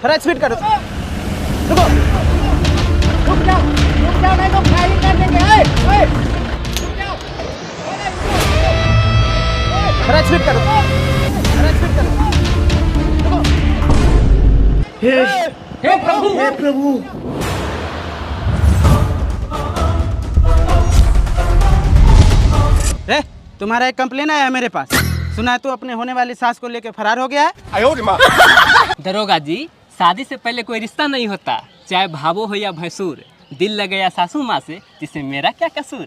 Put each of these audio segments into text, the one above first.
थोड़ा स्पीड करो। रुको, रुक जाओ नहीं तो फायरिंग कर देंगे। रुक जाओ। थोड़ा स्पीड करो, थोड़ा स्पीड करो। रुको। हे प्रभु, हे प्रभु। रे, तुम्हारा एक कंप्लेन आया है मेरे पास। सुना है तू अपने होने वाली सास को लेके फरार हो गया है। दरोगा जी, शादी से पहले कोई रिश्ता नहीं होता, चाहे भावो हो या भैंसुर। दिल लग गया सासू माँ से, जिससे मेरा क्या कसूर।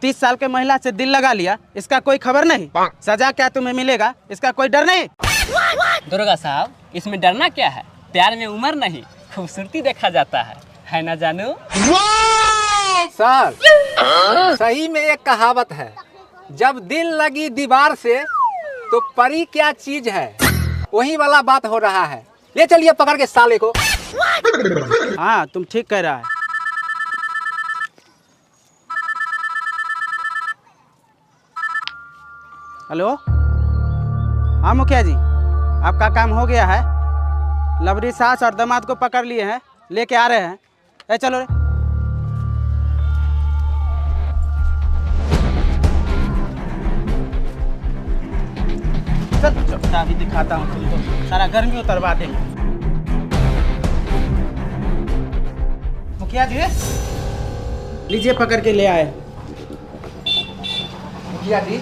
30 साल के महिला से दिल लगा लिया, इसका कोई खबर नहीं। सजा क्या तुम्हें मिलेगा, इसका कोई डर नहीं। दरोगा साहब, इसमें डरना क्या है? प्यार में उम्र नहीं, खूबसूरती देखा जाता है ना जानू? सर, सही में एक कहावत है, जब दिल लगी दीवार से तो परी क्या चीज है, वही वाला बात हो रहा है। ले चलिए पकड़ के साले को। हाँ, तुम ठीक कह रहा है। हेलो, हाँ मुखिया जी, आपका काम हो गया है। लवरी सास और दामाद को पकड़ लिए हैं, लेके आ रहे हैं। ए चलो रे। चल अभी दिखाता हूँ तुमको, सारा गर्मी उतरवा देंगे। मुखिया जी, लीजिए पकड़ के ले आए। मुखिया जी,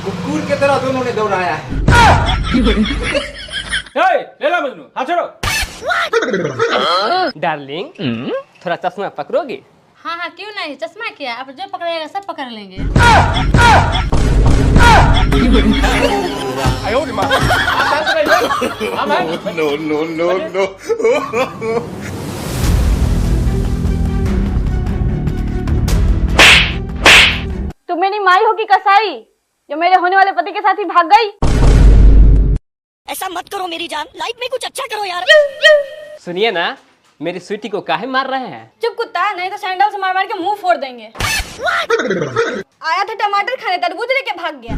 कुकुर की तरह दोनों ने दौड़ाया है। ले लो मजनू, हाथ छोड़ो। डार्लिंग, थोड़ा चश्मा पकड़ोगी? हाँ हाँ क्यों नहीं, चश्मा क्या, आप जो पकड़ेगा सब पकड़ लेंगे। No. तुम मेरी माई हो कि कसाई, जो मेरे होने वाले पति के साथ ही भाग गई। ऐसा मत करो मेरी जान, लाइफ में कुछ अच्छा करो यार। सुनिए ना, मेरी स्वीटी को काहे मार रहे हैं? चुप कुत्ता, नहीं तो सैंडल से मार मार के मुंह फोड़ देंगे। आया था टमाटर खाने, तरबूज लेके भाग गया।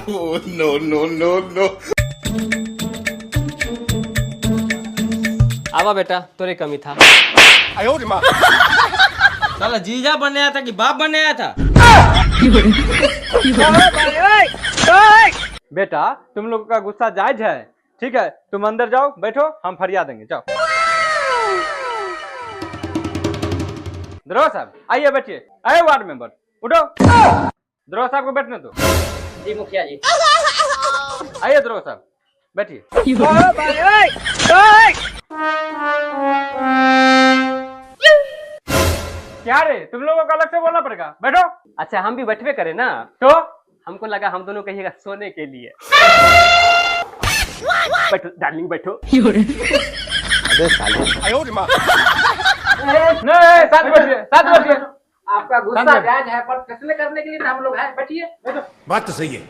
No. आवा बेटा, तोरे कमी था। साला जीजा बनने आया था कि बाप बनने आया था? बेटा, तुम लोगों का गुस्सा जायज है। ठीक है, तुम अंदर जाओ, बैठो, हम फरिया देंगे। जाओ। दरोगा साहब, आइए बैठिए। आए वार्ड मेंबर, उठो। दरोगा साहब को बैठने दो। जी मुखिया जी। आइए दरोगा साहब, बैठिए। क्या रे, तुम लोगों को अलग से बोलना पड़ेगा। बैठो। अच्छा, हम भी बैठवे करें ना, तो हमको लगा हम दोनों कहिएगा सोने के लिए। बैठो डार्लिंग, बैठो। नहीं, साथ बैठिए, साथ बैठिए। आपका गुस्सा जायज है, पर फैसले करने के लिए तो हम लोग हैं। बैठिए। बात तो सही है।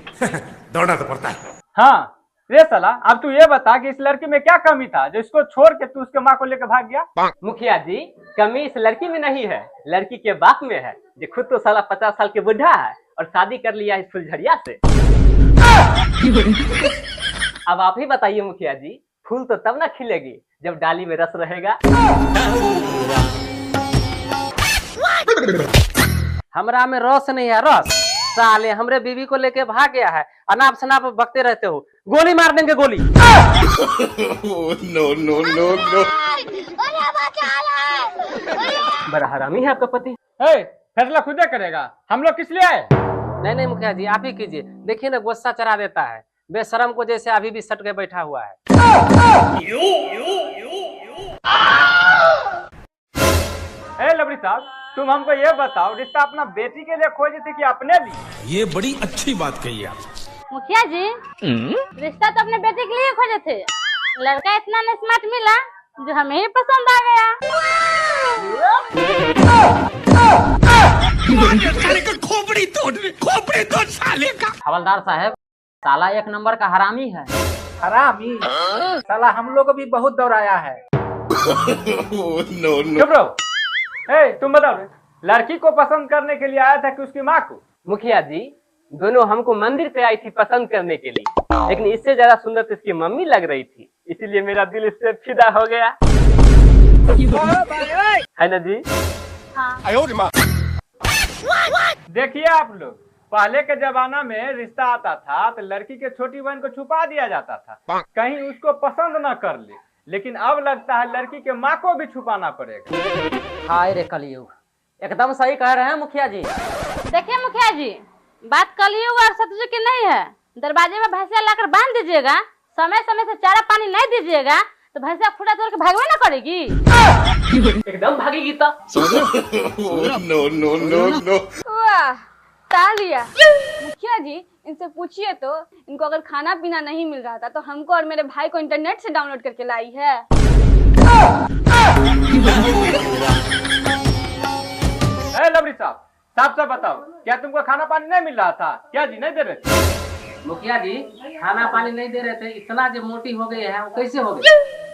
दौड़ना तो पड़ता है। हाँ, रे साला, अब तू ये बता कि इस लड़की में क्या कमी था जो इसको छोड़ के तू उसके माँ को लेकर भाग गया? मुखिया जी, कमी इस लड़की में नहीं है, लड़की के बाप में है, जो खुद तो साला 50 साल के बुढ़ा है और शादी कर लिया इस फुलझड़िया से। अब आप ही बताइए मुखिया जी, फूल तो तब ना खिलेगी जब डाली में रस रहेगा। हमरा में रस नहीं है, रस। साले हमरे बीवी को लेके भाग गया है, अनाप शनाप बकते रहते हो। गोली मार देंगे, गोली। No. बड़ा हरामी है आपका पति। फैसला खुदे करेगा, हम लोग किस लिए आए? नहीं मुखिया जी, आप ही कीजिए। देखिए ना, गुस्सा चढ़ा देता है, बेशरम को जैसे अभी भी सट के बैठा हुआ है। लवरी साहब, तुम हमको ये बताओ, रिश्ता अपना बेटी के लिए खोजे थे कि अपने लिए? ये बड़ी अच्छी बात कही आप। मुखिया जी, रिश्ता तो अपने बेटे के लिए खोजे थे, लड़का इतना न स्मार्ट मिला जो हमें ही पसंद आ गया। खोपड़ी तोड़ साले का। हवलदार साहब, साला एक नंबर का हरामी है। हरामी? साला हम लोग को भी बहुत दौड़ाया है। No. चुप रहो। तुम बताओ, लड़की को पसंद करने के लिए आया था कि उसकी माँ को? मुखिया जी, दोनों हमको मंदिर पे आई थी पसंद करने के लिए। लेकिन इससे ज्यादा सुंदर तो इसकी मम्मी लग रही थी, इसीलिए मेरा दिल इससे फिदा हो गया। है ना जी? देखिए आप लोग, पहले के जमाना में रिश्ता आता था तो लड़की के छोटी बहन को छुपा दिया जाता था, कहीं उसको पसंद न कर ले। लेकिन अब लगता है लड़की के माँ को भी छुपाना पड़ेगा। हाय रे कलयुग, एकदम सही कह रहे हैं मुखिया जी। देखिए मुखिया जी, बात कलयुग और सतयुग की नहीं है। दरवाजे में भैंसिया लाकर बांध दीजिएगा, समय समय से चारा पानी नहीं दीजिएगा तो भैंसिया खुटा तोड़ के भागवे ना करेगी। एकदम भागेगी तो। No no no no. वाह, तालिया। मुखिया जी, इनसे पूछिए तो, इनको अगर खाना पीना नहीं मिल रहा था तो हमको और मेरे भाई को इंटरनेट से डाउनलोड करके लाई है। लवरी साहब, साफ साफ बताओ, क्या तुमको खाना पानी नहीं मिल रहा था? क्या जी नहीं दे रहे थे? मुखिया जी, खाना पानी नहीं दे रहे थे, इतना जो मोटी हो गई है वो कैसे हो गई?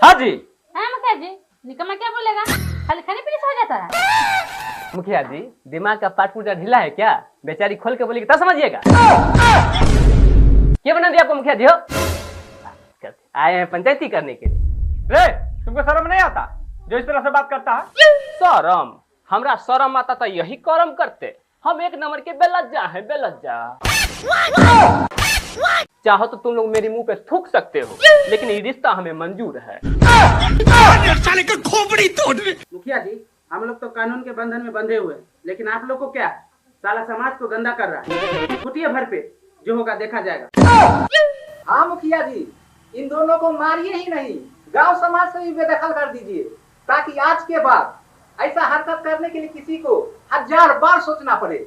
हाँ जी। है मुखिया जी, निकम्मा क्या बोलेगा, खाली खाने पीने से हो जाता है। मुखिया जी, दिमाग का पार्ट पूरा ढीला है क्या? बेचारी खोल के बोलेगी तब समझिएगा। क्या बना दिया आपको मुखिया जी? हो आए हैं पंचायती करने के लिए। रे, तुमको शर्म नहीं आता जो इस तरह से बात करता है? शरम? हमरा शरम आता था यही कर्म करते। हम एक नंबर के बेलज्जा हैं, बेलज्जा। चाहो तो तुम लोग मेरे मुंह पे थूक सकते हो, लेकिन ये रिश्ता हमें मंजूर है। साले का खोपड़ी तोड़। मुखिया जी, हम लोग तो कानून के बंधन में बंधे हुए हैं, लेकिन आप लोग को क्या, साला समाज को गंदा कर रहा है। फुटिए भर पे, जो होगा देखा जाएगा। हाँ मुखिया जी, इन दोनों को मारिए ही नहीं, गांव समाज से भी बेदखल कर दीजिए, ताकि आज के बाद ऐसा हरकत करने के लिए किसी को 1000 बार सोचना पड़े।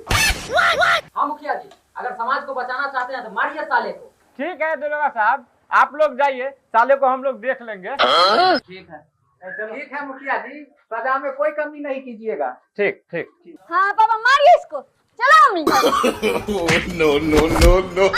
हाँ मुखिया जी, अगर समाज को बचाना चाहते हैं तो मारिए साले को। ठीक है दरोगा साहब, आप लोग जाइए, साले को हम लोग देख लेंगे। ठीक है। ठीक है मुखिया जी, सजा में कोई कमी नहीं कीजिएगा। ठीक ठीक। हाँ पापा, मारिए इसको। चलो मम्मी। No no no no.